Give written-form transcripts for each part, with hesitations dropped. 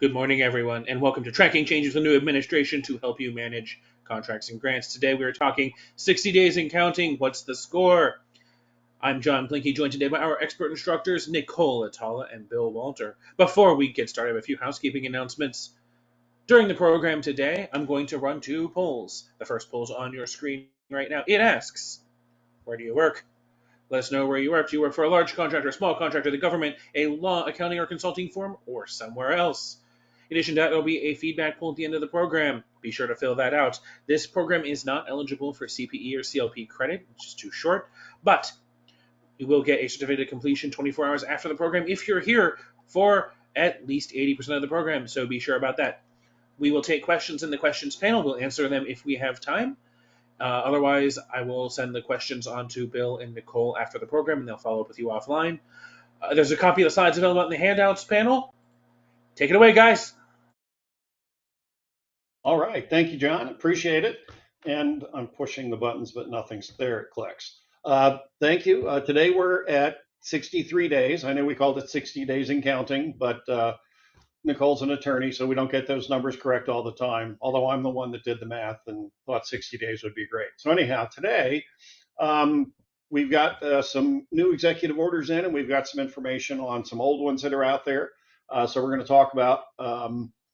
Good morning, everyone, and welcome to Tracking Changes with New Administration to help you manage contracts and grants. Today we are talking 60 days and counting. What's the score? I'm John Blinky, joined today by our expert instructors, Nichole, Atallah, and Bill Walter. Before we get started, I have a few housekeeping announcements. During the program today, I'm going to run two polls. The first poll is on your screen right now. It asks, where do you work? Let us know where you work. Do you work for a large contractor, a small contractor, the government, a law, accounting, or consulting firm, or somewhere else? In addition to that, there will be a feedback poll at the end of the program. Be sure to fill that out. This program is not eligible for CPE or CLP credit, which is too short, but you will get a certificate of completion 24 hours after the program if you're here for at least 80% of the program, so be sure about that. We will take questions in the questions panel. We'll answer them if we have time. Otherwise, I will send the questions on to Bill and Nichole after the program, and they'll follow up with you offline. There's a copy of the slides available in the handouts panel. Take it away, guys. All right. Thank you, John. Appreciate it. And I'm pushing the buttons, but nothing's there. It clicks. Thank you. Today we're at 63 days. I know we called it 60 days and counting, but Nichole's an attorney, so we don't get those numbers correct all the time, although I'm the one that did the math and thought 60 days would be great. So anyhow, today we've got some new executive orders in, and we've got some information on some old ones that are out there. So we're going to talk about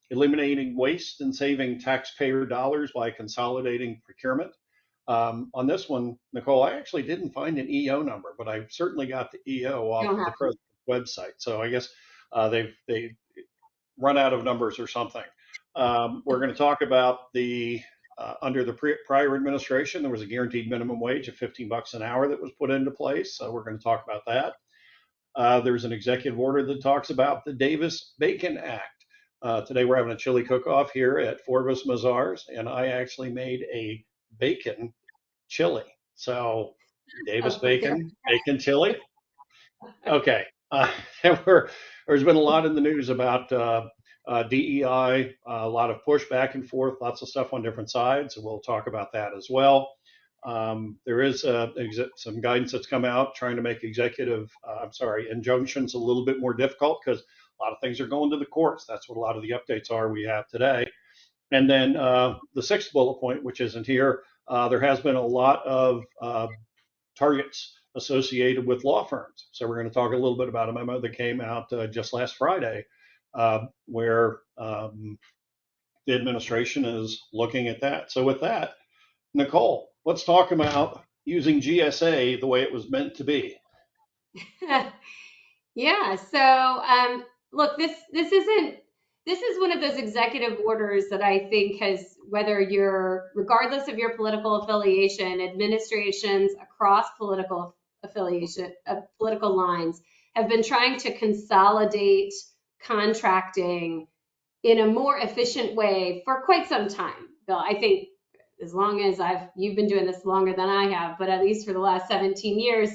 eliminating waste and saving taxpayer dollars by consolidating procurement. On this one, Nichole, I actually didn't find an EO number, but I certainly got the EO off the president's website. So I guess they run out of numbers or something. We're going to talk about the under the prior administration, there was a guaranteed minimum wage of $15 an hour that was put into place. So we're going to talk about that. There's an executive order that talks about the Davis-Bacon Act. Today we're having a chili cook-off here at Forvis Mazars, and I actually made a bacon chili. So Davis-Bacon, bacon chili. Okay. There's been a lot in the news about DEI, a lot of push back and forth, lots of stuff on different sides. So we'll talk about that as well. There is some guidance that's come out trying to make injunctions a little bit more difficult because a lot of things are going to the courts. That's what a lot of the updates are we have today. And then the sixth bullet point, which isn't here, there has been a lot of targets associated with law firms. So we're going to talk a little bit about a memo that came out just last Friday where the administration is looking at that. So with that, Nichole, let's talk about using GSA the way it was meant to be. Yeah. So look, this is one of those executive orders that I think has, regardless of your political affiliation, administrations across political lines have been trying to consolidate contracting in a more efficient way for quite some time. Bill, I think as long as you've been doing this longer than I have, but at least for the last 17 years,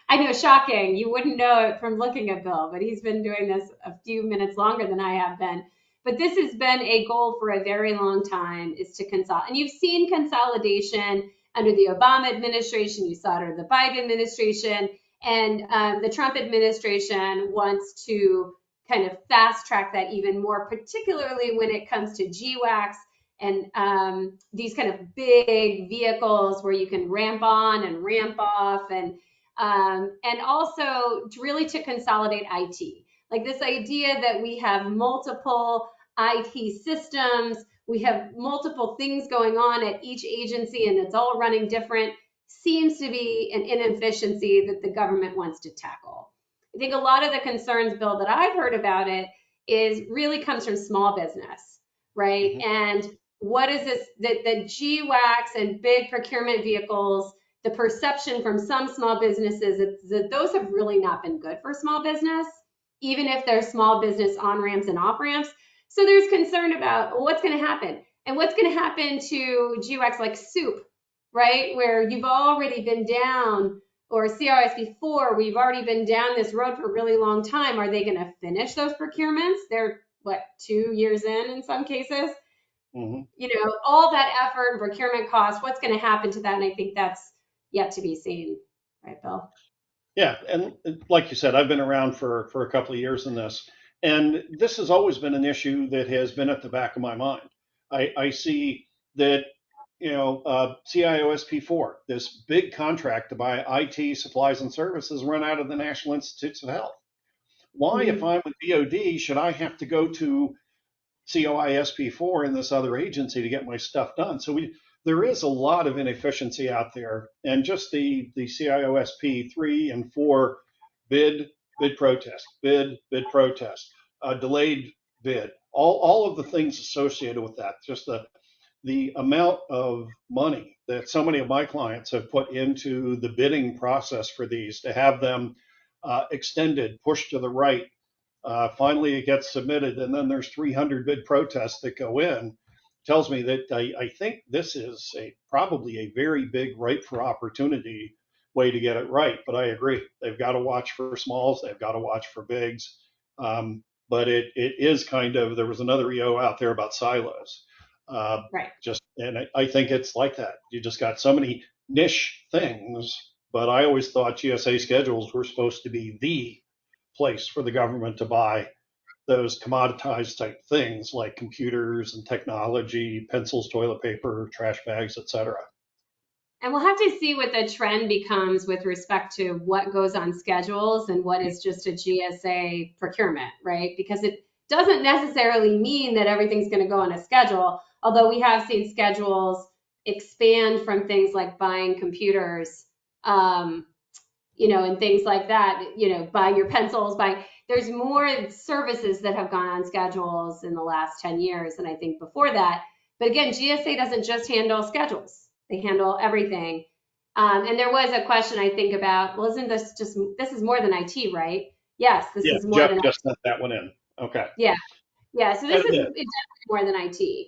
I know, shocking, you wouldn't know it from looking at Bill, but he's been doing this a few minutes longer than I have been. But this has been a goal for a very long time, is to consolidate. And you've seen consolidation under the Obama administration, you saw it under the Biden administration, and the Trump administration wants to kind of fast track that even more, particularly when it comes to GWACs and these kind of big vehicles where you can ramp on and ramp off, and also really to consolidate IT. Like this idea that we have multiple IT systems, we have multiple things going on at each agency, and it's all running different, seems to be an inefficiency that the government wants to tackle. I think a lot of the concerns, Bill, that I've heard about it really comes from small business, right? Mm-hmm. And what is this, the GWACs and big procurement vehicles, the perception from some small businesses is that those have really not been good for small business, even if they're small business on-ramps and off-ramps. So there's concern about what's going to happen. And what's going to happen to GWACs like soup, right? Where you've already been down, or CRSP 4, we've already been down this road for a really long time. Are they going to finish those procurements? They're, 2 years in some cases? Mm-hmm. All that effort, procurement costs, what's going to happen to that? And I think that's yet to be seen. Right, Bill? Yeah, and like you said, I've been around for a couple of years in this. And this has always been an issue that has been at the back of my mind. I see that, CIOSP4, this big contract to buy IT supplies and services, run out of the National Institutes of Health. Why, if Mhm. I'm with DoD, should I have to go to COISP4 in this other agency to get my stuff done? So there is a lot of inefficiency out there, and just the CIOSP 3 and 4 bid protest, bid protest, delayed bid, all of the things associated with that, just the amount of money that so many of my clients have put into the bidding process for these to have them extended, pushed to the right. Finally, it gets submitted, and then there's 300 bid protests that go in. Tells me that I think this is probably a very big ripe for opportunity way to get it right. But I agree, they've got to watch for smalls, they've got to watch for bigs. But it is kind of, there was another EO out there about silos. Uh, Right. and I think it's like that. You just got so many niche things. But I always thought GSA schedules were supposed to be the place for the government to buy those commoditized type things like computers and technology, pencils, toilet paper, trash bags, etc. And we'll have to see what the trend becomes with respect to what goes on schedules and what is just a GSA procurement, right? Because it doesn't necessarily mean that everything's going to go on a schedule, although we have seen schedules expand from things like buying computers, um, and things like that, buying your pencils, there's more services that have gone on schedules in the last 10 years than I think before that. But again, GSA doesn't just handle schedules, they handle everything. And there was a question I think about, well, isn't this is more than IT, right? Yes, this Yeah, is more Jeff than, just sent that one in. Okay. yeah, yeah. So And this is definitely more than IT.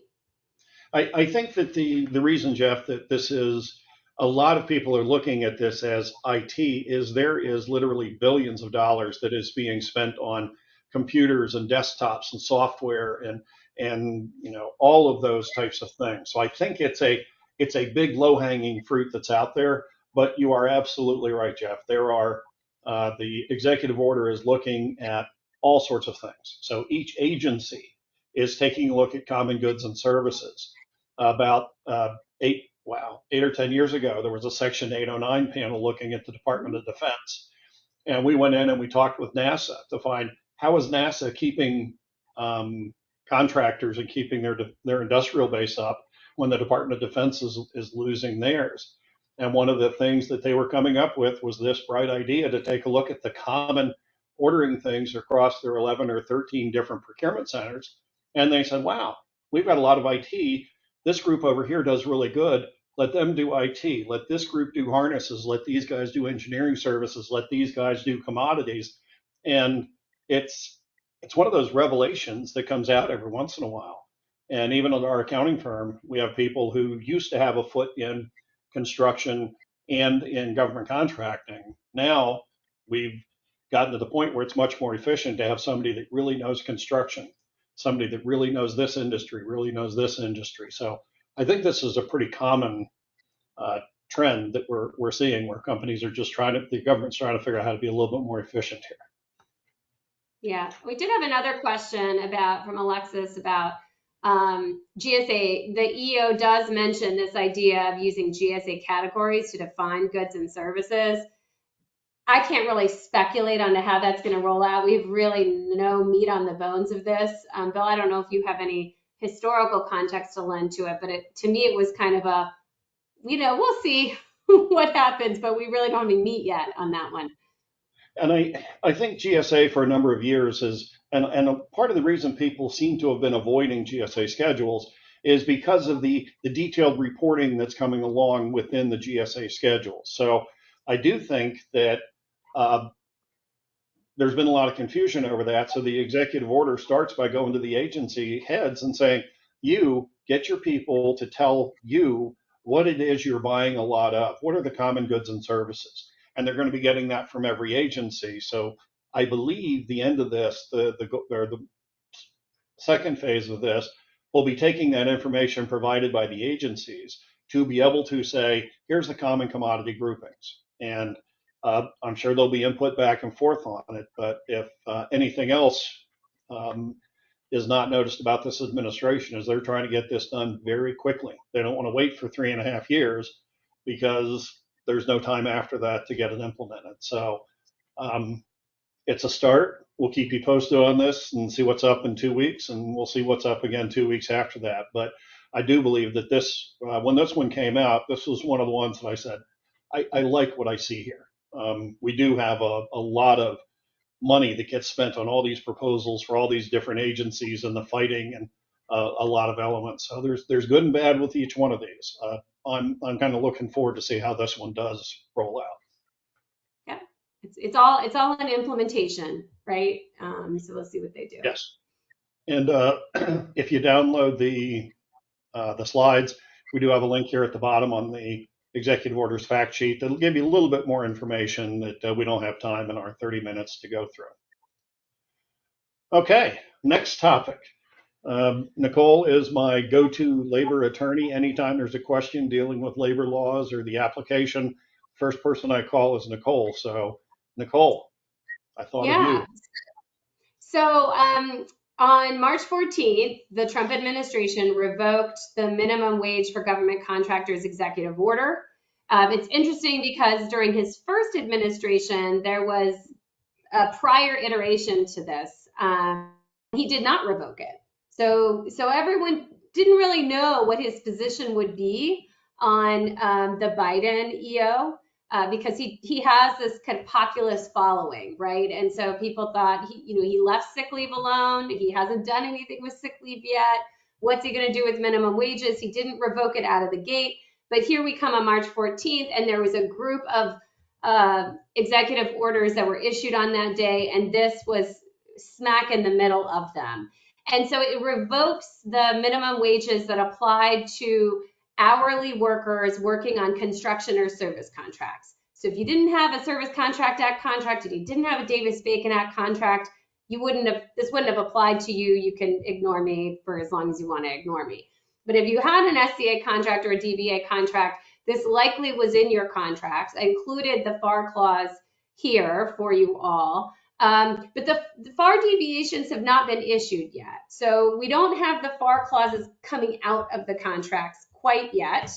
I think that the reason, Jeff, that this is a lot of people are looking at this as IT is there is literally billions of dollars that is being spent on computers and desktops and software and all of those types of things. So I think it's a big low hanging fruit that's out there. But you are absolutely right, Jeff. There are the executive order is looking at all sorts of things. So each agency is taking a look at common goods and services about 8 or 10 years ago, there was a Section 809 panel looking at the Department of Defense. And we went in and we talked with NASA to find how is NASA keeping contractors and keeping their industrial base up when the Department of Defense is losing theirs. And one of the things that they were coming up with was this bright idea to take a look at the common ordering things across their 11 or 13 different procurement centers. And they said, wow, we've got a lot of IT. This group over here does really good. Let them do IT. Let this group do harnesses. Let these guys do engineering services. Let these guys do commodities. And it's one of those revelations that comes out every once in a while. And even in our accounting firm, we have people who used to have a foot in construction and in government contracting. Now we've gotten to the point where it's much more efficient to have somebody that really knows construction, somebody that really knows this industry, really knows this industry. So I think this is a pretty common uh, trend that we're seeing where companies are just the government's trying to figure out how to be a little bit more efficient here. Yeah, we did have another question from Alexis about GSA. The EO does mention this idea of using GSA categories to define goods and services. I can't really speculate on how that's going to roll out. We have really no meat on the bones of this. Bill, I don't know if you have any historical context to lend to it, but to me, it was kind of we'll see what happens, but we really don't have any meat yet on that one. And I think GSA for a number of years and a part of the reason people seem to have been avoiding GSA schedules is because of the detailed reporting that's coming along within the GSA schedules. So I do think that uh, there's been a lot of confusion over that. So the executive order starts by going to the agency heads and saying, you get your people to tell you what it is you're buying a lot of. What are the common goods and services? And they're going to be getting that from every agency. So I believe the end of this, the second phase of this, will be taking that information provided by the agencies to be able to say, here's the common commodity groupings. And I'm sure there'll be input back and forth on it, but if anything else is not noticed about this administration is they're trying to get this done very quickly. They don't want to wait for 3.5 years because there's no time after that to get it implemented. So it's a start. We'll keep you posted on this and see what's up in 2 weeks, and we'll see what's up again 2 weeks after that. But I do believe that this, when this one came out, this was one of the ones that I said, I like what I see here. We do have a lot of money that gets spent on all these proposals for all these different agencies and the fighting and a lot of elements. So there's good and bad with each one of these. I'm kind of looking forward to see how this one does roll out. Yeah, it's all an implementation, right? So we'll see what they do. Yes, and if you download the slides, we do have a link here at the bottom on the executive orders fact sheet that'll give you a little bit more information that we don't have time in our 30 minutes to go through. Okay, next topic. Nichole is my go-to labor attorney. Anytime there's a question dealing with labor laws or the application, first person I call is Nichole. So, Nichole, I thought of you. So on March 14th, the Trump administration revoked the minimum wage for government contractors executive order. It's interesting because during his first administration, there was a prior iteration to this. He did not revoke it. So everyone didn't really know what his position would be on the Biden EO. Because he has this kind of populist following, right? And so people thought he left sick leave alone. He hasn't done anything with sick leave yet. What's he going to do with minimum wages? He didn't revoke it out of the gate. But here we come on March 14th, and there was a group of executive orders that were issued on that day, and this was smack in the middle of them. And so it revokes the minimum wages that applied to hourly workers working on construction or service contracts. So if you didn't have a Service Contract Act contract, and you didn't have a Davis-Bacon Act contract, this wouldn't have applied to you. You can ignore me for as long as you want to ignore me. But if you had an SCA contract or a DBA contract, this likely was in your contracts. I included the FAR clause here for you all. But the FAR deviations have not been issued yet. So we don't have the FAR clauses coming out of the contracts quite yet.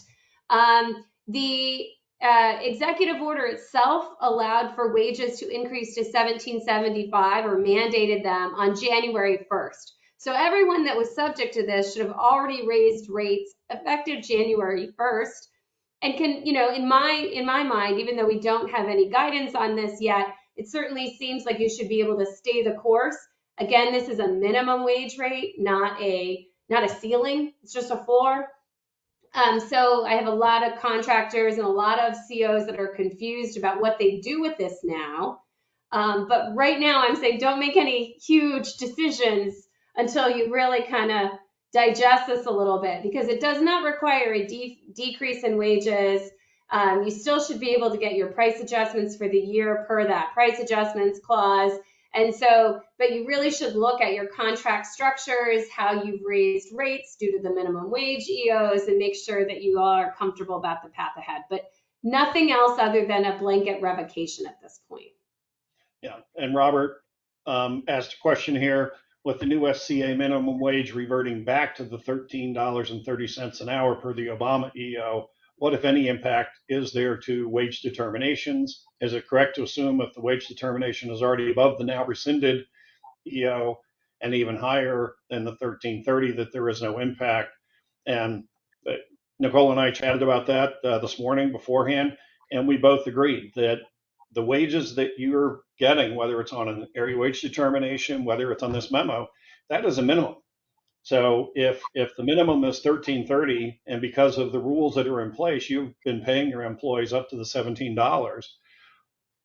The executive order itself allowed for wages to increase to $17.75 or mandated them on January 1st. So everyone that was subject to this should have already raised rates effective January 1st. And can, in my mind, even though we don't have any guidance on this yet, it certainly seems like you should be able to stay the course. Again, this is a minimum wage rate, not a ceiling. It's just a floor. So I have a lot of contractors and a lot of COs that are confused about what they do with this now. But right now I'm saying don't make any huge decisions until you really kind of digest this a little bit, because it does not require a decrease in wages. You still should be able to get your price adjustments for the year per that price adjustments clause. And so, but you really should look at your contract structures, how you've raised rates due to the minimum wage EOs, and make sure that you all are comfortable about the path ahead. But nothing else other than a blanket revocation at this point. Yeah, and Robert asked a question here. With the new SCA minimum wage reverting back to the $13.30 an hour per the Obama EO, what, if any, impact is there to wage determinations? Is it correct to assume if the wage determination is already above the now rescinded EO and even higher than the 1330 that there is no impact? And Nichole and I chatted about that this morning beforehand, and we both agreed that the wages that you're getting, whether it's on an area wage determination, whether it's on this memo, that is a minimum. So if the minimum is 1330, and because of the rules that are in place, you've been paying your employees up to the $17,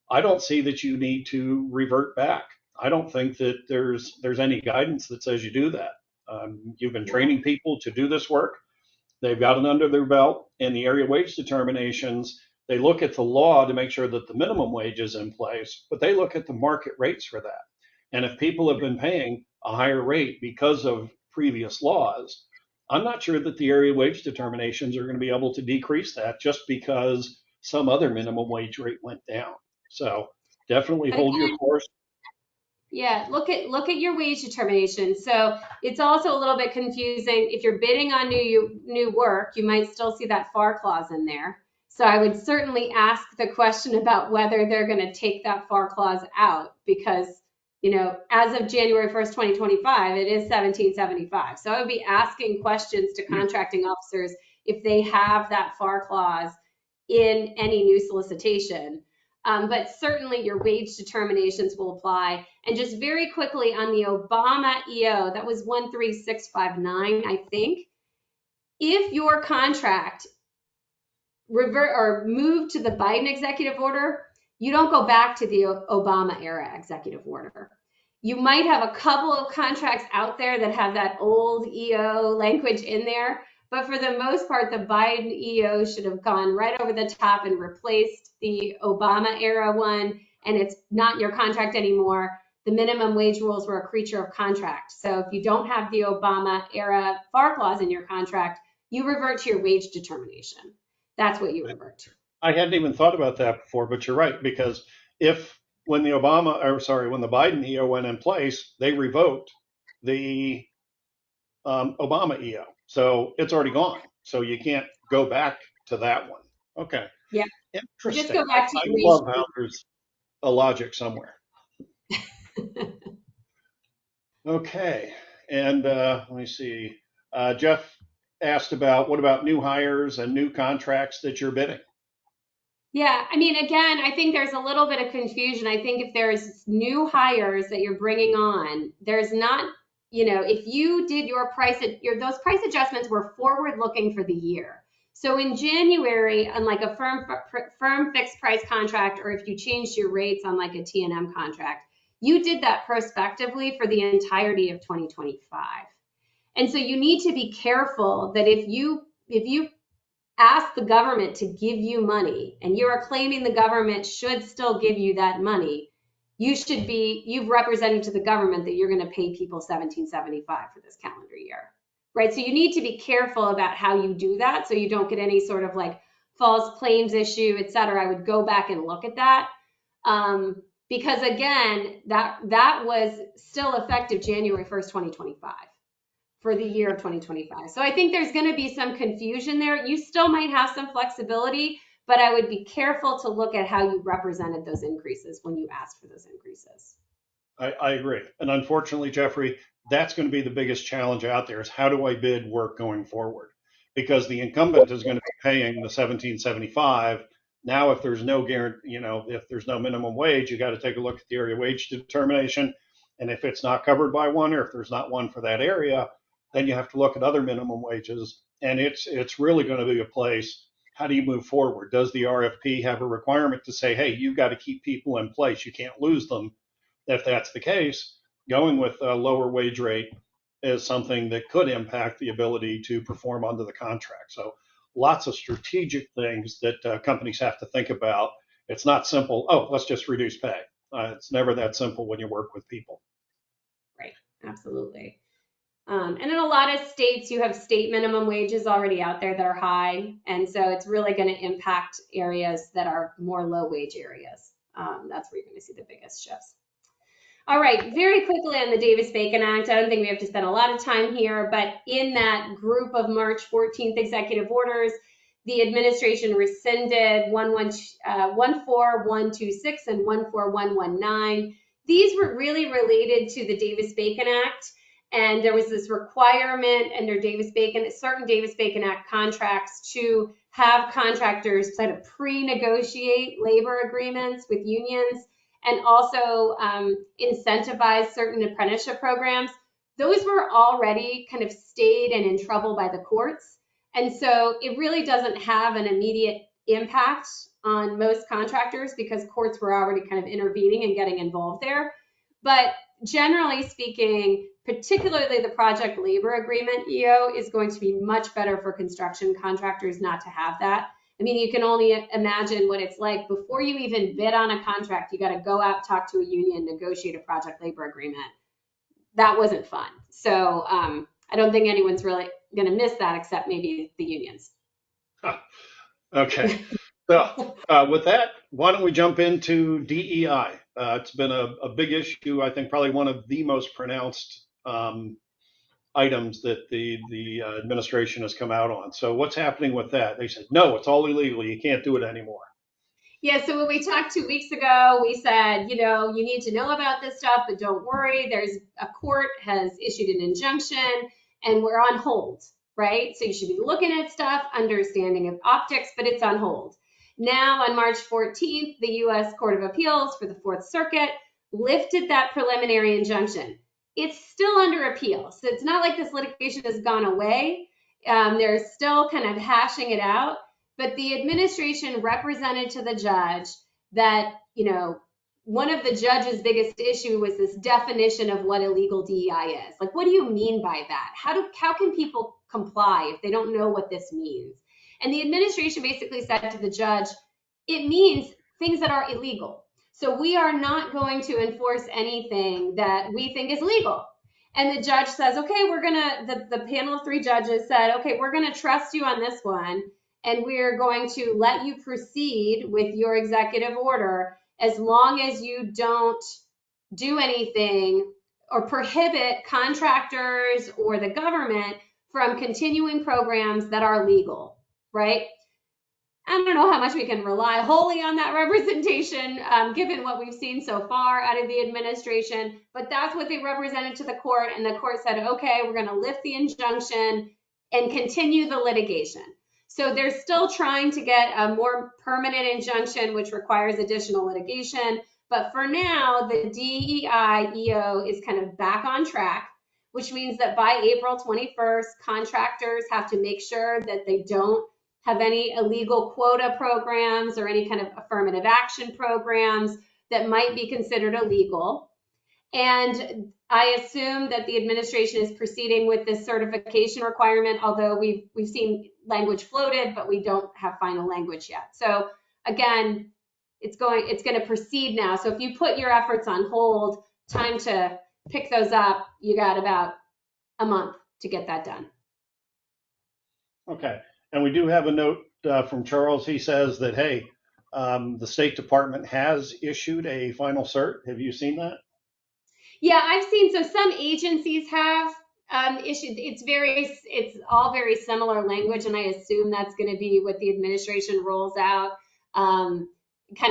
I don't see that you need to revert back. I don't think that there's any guidance that says you do that. You've been training people to do this work. They've got it under their belt, and the area wage determinations, they look at the law to make sure that the minimum wage is in place, but they look at the market rates for that. And if people have been paying a higher rate because of previous laws, I'm not sure that the area wage determinations are going to be able to decrease that just because some other minimum wage rate went down. So definitely hold your course. Yeah, look at your wage determination. So it's also a little bit confusing. If you're bidding on new work, you might still see that FAR clause in there. So I would certainly ask the question about whether they're going to take that FAR clause out because, as of January 1st, 2025, it is 1775. So I would be asking questions to contracting officers if they have that FAR clause in any new solicitation. But certainly your wage determinations will apply. And just very quickly on the Obama EO, that was 13659, I think. If your contract revert or move to the Biden executive order, you don't go back to the Obama era executive order. You might have a couple of contracts out there that have that old EO language in there, but for the most part, the Biden EO should have gone right over the top and replaced the Obama era one, and it's not your contract anymore. The minimum wage rules were a creature of contract. So if you don't have the Obama era FAR clause in your contract, you revert to your wage determination. That's what you revert to. I hadn't even thought about that before, but you're right, because when the Biden EO went in place, they revoked the Obama EO. So it's already gone. So you can't go back to that one. Okay. Yeah. Interesting. Just go back to I love how there's a logic somewhere. Okay. And let me see. Jeff asked about what about new hires and new contracts that you're bidding? Yeah, I mean, again, I think there's a little bit of confusion. I think if there's new hires that you're bringing on, there's not, if you did those price adjustments were forward looking for the year. So in January, on like a firm fixed price contract, or if you changed your rates on like a T&M contract, you did that prospectively for the entirety of 2025. And so you need to be careful that if you ask the government to give you money and you are claiming the government should still give you that money, you've represented to the government that you're going to pay people $17.75 for this calendar year, right? So you need to be careful about how you do that so you don't get any sort of like false claims issue, et cetera. I would go back and look at that. Because again, that was still effective January 1st, 2025. For the year of 2025. So I think there's going to be some confusion there. You still might have some flexibility, but I would be careful to look at how you represented those increases when you asked for those increases. I agree. And unfortunately, Jeffrey, that's going to be the biggest challenge out there is how do I bid work going forward? Because the incumbent is going to be paying the 1775. Now, if there's no guarantee, if there's no minimum wage, you got to take a look at the area wage determination. And if it's not covered by one, or if there's not one for that area, then you have to look at other minimum wages. And it's really going to be a place, how do you move forward? Does the RFP have a requirement to say, hey, you've got to keep people in place, you can't lose them? If that's the case, going with a lower wage rate is something that could impact the ability to perform under the contract. So lots of strategic things that companies have to think about. It's not simple, let's just reduce pay. It's never that simple when you work with people. Right, absolutely. And in a lot of states, you have state minimum wages already out there that are high. And so it's really going to impact areas that are more low wage areas. That's where you're going to see the biggest shifts. All right, very quickly on the Davis-Bacon Act. I don't think we have to spend a lot of time here, but in that group of March 14th executive orders, the administration rescinded 14126 and 14119. These were really related to the Davis-Bacon Act. And there was this requirement under certain Davis-Bacon Act contracts to have contractors kind of pre-negotiate labor agreements with unions and also incentivize certain apprenticeship programs. Those were already kind of stayed and in trouble by the courts. And so it really doesn't have an immediate impact on most contractors because courts were already kind of intervening and getting involved there. But generally speaking, particularly the project labor agreement EO is going to be much better for construction contractors not to have that. I mean, you can only imagine what it's like before you even bid on a contract. You got to go out, talk to a union, negotiate a project labor agreement. That wasn't fun. So I don't think anyone's really going to miss that except maybe the unions. Okay. So, with that, why don't we jump into DEI? It's been a big issue. I think probably one of the most pronounced items that the administration has come out on. So, what's happening with that? They said, no, it's all illegal. You can't do it anymore. Yeah, so when we talked 2 weeks ago, we said, you need to know about this stuff, but don't worry. There's a court has issued an injunction and we're on hold, right? So you should be looking at stuff, understanding of optics, but it's on hold. Now, on March 14th, the U.S. Court of Appeals for the Fourth Circuit lifted that preliminary injunction. It's still under appeal. So it's not like this litigation has gone away. They're still kind of hashing it out. But the administration represented to the judge that, one of the judge's biggest issue was this definition of what illegal DEI is. Like, what do you mean by that? How can people comply if they don't know what this means? And the administration basically said to the judge, it means things that are illegal. So we are not going to enforce anything that we think is legal. And the judge says, okay, the panel of 3 judges said, okay, we're going to trust you on this one. And we're going to let you proceed with your executive order as long as you don't do anything or prohibit contractors or the government from continuing programs that are legal, right? I don't know how much we can rely wholly on that representation, given what we've seen so far out of the administration, but that's what they represented to the court, and the court said, okay, we're going to lift the injunction and continue the litigation. So they're still trying to get a more permanent injunction, which requires additional litigation. But for now, the DEI EO is kind of back on track, which means that by April 21st, contractors have to make sure that they don't have any illegal quota programs or any kind of affirmative action programs that might be considered illegal. And I assume that the administration is proceeding with this certification requirement, although we've seen language floated, but we don't have final language yet. So again, it's going to proceed now. So if you put your efforts on hold, time to pick those up, you got about a month to get that done. Okay. And we do have a note from Charles. He says that, hey, the State Department has issued a final cert. Have you seen that? Yeah, I've seen, so some agencies have issued, it's all very similar language, and I assume that's going to be what the administration rolls out, kind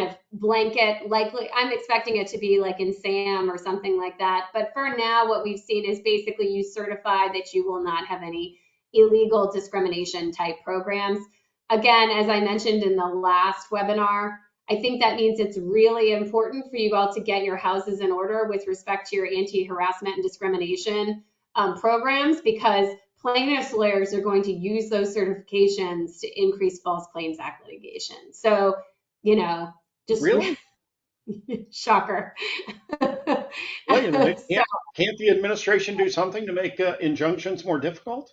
of blanket, likely, I'm expecting it to be like in SAM or something like that. But for now, what we've seen is basically you certify that you will not have any illegal discrimination type programs. Again, as I mentioned in the last webinar, I think that means it's really important for you all to get your houses in order with respect to your anti-harassment and discrimination programs, because plaintiffs' lawyers are going to use those certifications to increase False Claims Act litigation. So, just really shocker. Wait a minute. Can't the administration do something to make injunctions more difficult?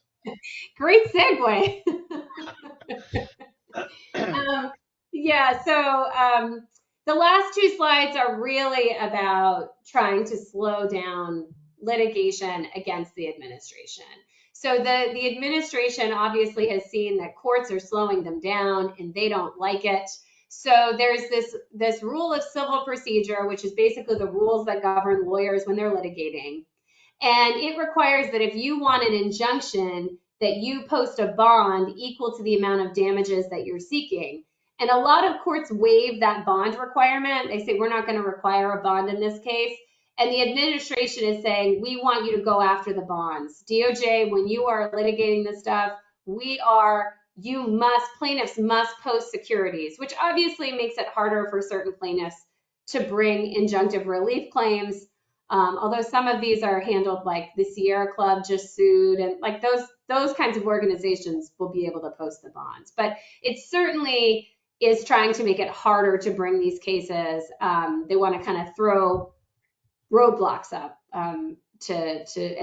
Great segue. Yeah, so the last 2 slides are really about trying to slow down litigation against the administration. So the administration obviously has seen that courts are slowing them down and they don't like it. So there's this rule of civil procedure, which is basically the rules that govern lawyers when they're litigating. And it requires that if you want an injunction, that you post a bond equal to the amount of damages that you're seeking. And a lot of courts waive that bond requirement. They say, we're not going to require a bond in this case. And the administration is saying, we want you to go after the bonds. DOJ, when you are litigating this stuff, plaintiffs must post securities, which obviously makes it harder for certain plaintiffs to bring injunctive relief claims. Although some of these are handled, like the Sierra Club just sued, and like those kinds of organizations will be able to post the bonds. But it certainly is trying to make it harder to bring these cases. They want to kind of throw roadblocks up and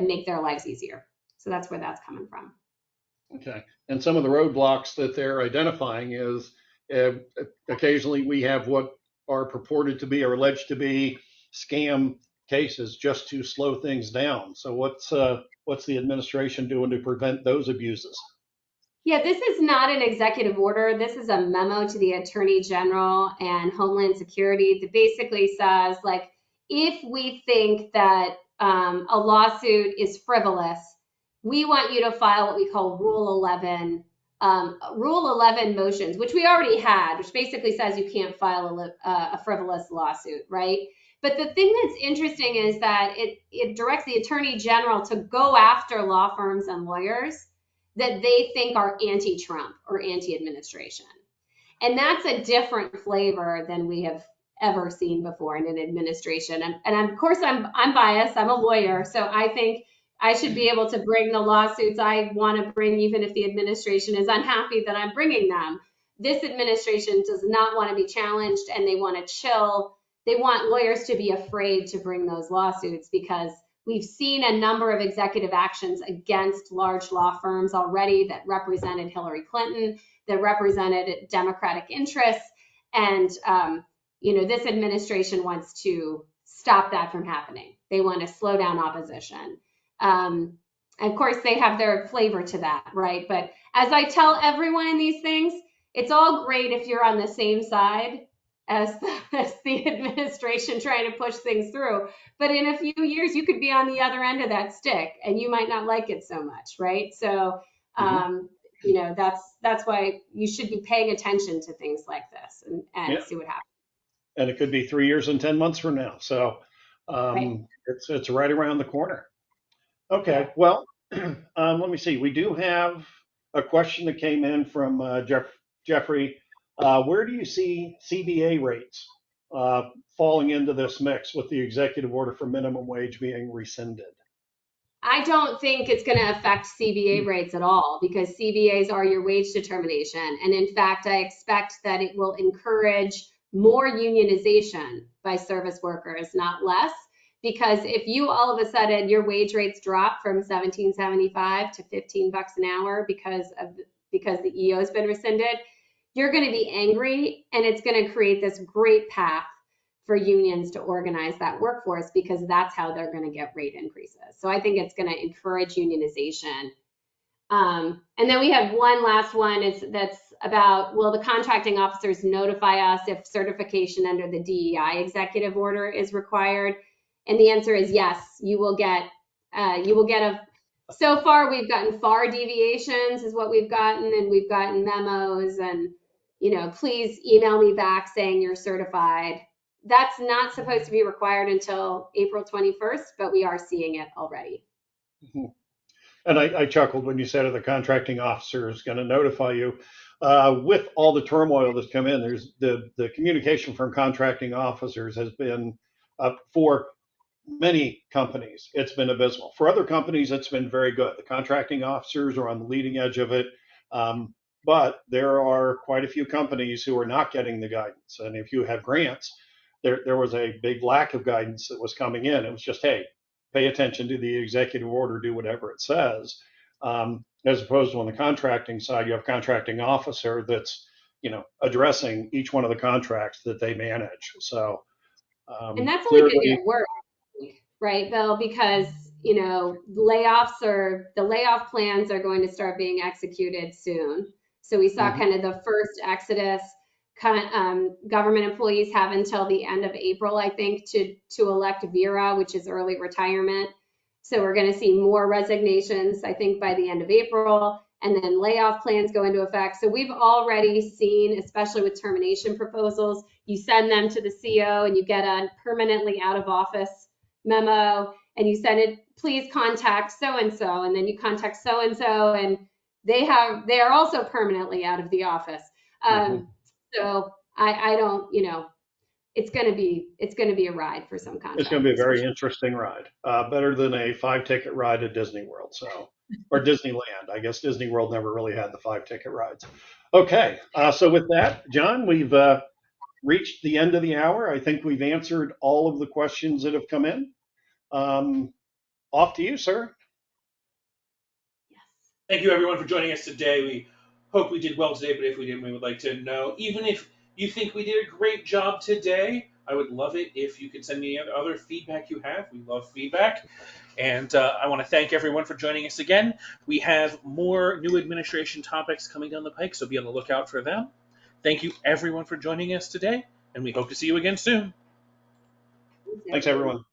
make their lives easier. So that's where that's coming from. Okay. And some of the roadblocks that they're identifying is occasionally we have what are purported to be or alleged to be scam cases just to slow things down. So what's the administration doing to prevent those abuses? Yeah, this is not an executive order. This is a memo to the Attorney General and Homeland Security that basically says, like, if we think that a lawsuit is frivolous, we want you to file what we call Rule 11 motions, which we already had, which basically says you can't file a frivolous lawsuit, right? But the thing that's interesting is that it directs the Attorney General to go after law firms and lawyers that they think are anti-Trump or anti-administration. And that's a different flavor than we have ever seen before in an administration. And of course, I'm biased. I'm a lawyer, so I think I should be able to bring the lawsuits I want to bring, even if the administration is unhappy that I'm bringing them. This administration does not want to be challenged, and they want to chill. They want lawyers to be afraid to bring those lawsuits because we've seen a number of executive actions against large law firms already that represented Hillary Clinton, that represented Democratic interests. And, this administration wants to stop that from happening. They want to slow down opposition. Of course, they have their flavor to that, right? But as I tell everyone in these things, it's all great if you're on the same side as the administration trying to push things through. But in a few years, you could be on the other end of that stick and you might not like it so much, right? So, that's why you should be paying attention to things like this and see what happens. And it could be 3 years and 10 months from now. So Right. it's right around the corner. Okay, Yeah. well, let me see. We do have a question that came in from Jeffrey. Where do you see CBA rates falling into this mix with the executive order for minimum wage being rescinded? I don't think it's going to affect CBA rates at all because CBAs are your wage determination. And in fact, I expect that it will encourage more unionization by service workers, not less. Because if you all of a sudden your wage rates drop from $17.75 to $15 an hour because the EO has been rescinded, you're going to be angry, and it's going to create this great path for unions to organize that workforce because that's how they're going to get rate increases. So I think it's going to encourage unionization. And then we have one last one that's about, will the contracting officers notify us if certification under the DEI executive order is required? And the answer is yes, you will get so far we've gotten FAR deviations is what we've gotten, and we've gotten memos and, please email me back saying you're certified. That's not supposed to be required until April 21st, but we are seeing it already. Mhm. And I chuckled when you said the contracting officer is going to notify you. With all the turmoil that's come in, there's the communication from contracting officers has been for many companies, it's been abysmal. For other companies, it's been very good. The contracting officers are on the leading edge of it. But there are quite a few companies who are not getting the guidance. And if you have grants, there was a big lack of guidance that was coming in. It was just, hey, pay attention to the executive order, do whatever it says. As opposed to on the contracting side, you have a contracting officer that's, addressing each one of the contracts that they manage. So And that's only going to clearly, get worse, right, Bill? Because the layoff plans are going to start being executed soon. So we saw kind of the first exodus. Government employees have until the end of April, I think, to elect Vera, which is early retirement. So we're going to see more resignations, I think, by the end of April, and then layoff plans go into effect. So we've already seen, especially with termination proposals, you send them to the CO and you get a permanently out of office memo, and you send it, please contact so-and-so, and then you contact so-and-so, and they are also permanently out of the office. So I don't, it's going to be a ride for some contractors. it's going to be a very interesting ride. Better than a 5-ticket ride at Disney World. So, or Disneyland. I guess Disney World never really had the 5-ticket rides. Okay. So with that, John, we've reached the end of the hour. I think we've answered all of the questions that have come in. Off to you, sir. Thank you, everyone, for joining us today. We hope we did well today, but if we didn't, we would like to know. Even if you think we did a great job today, I would love it if you could send me any other feedback you have. We love feedback. And I want to thank everyone for joining us again. We have more new administration topics coming down the pike, so be on the lookout for them. Thank you, everyone, for joining us today, and we hope to see you again soon. Thanks, everyone.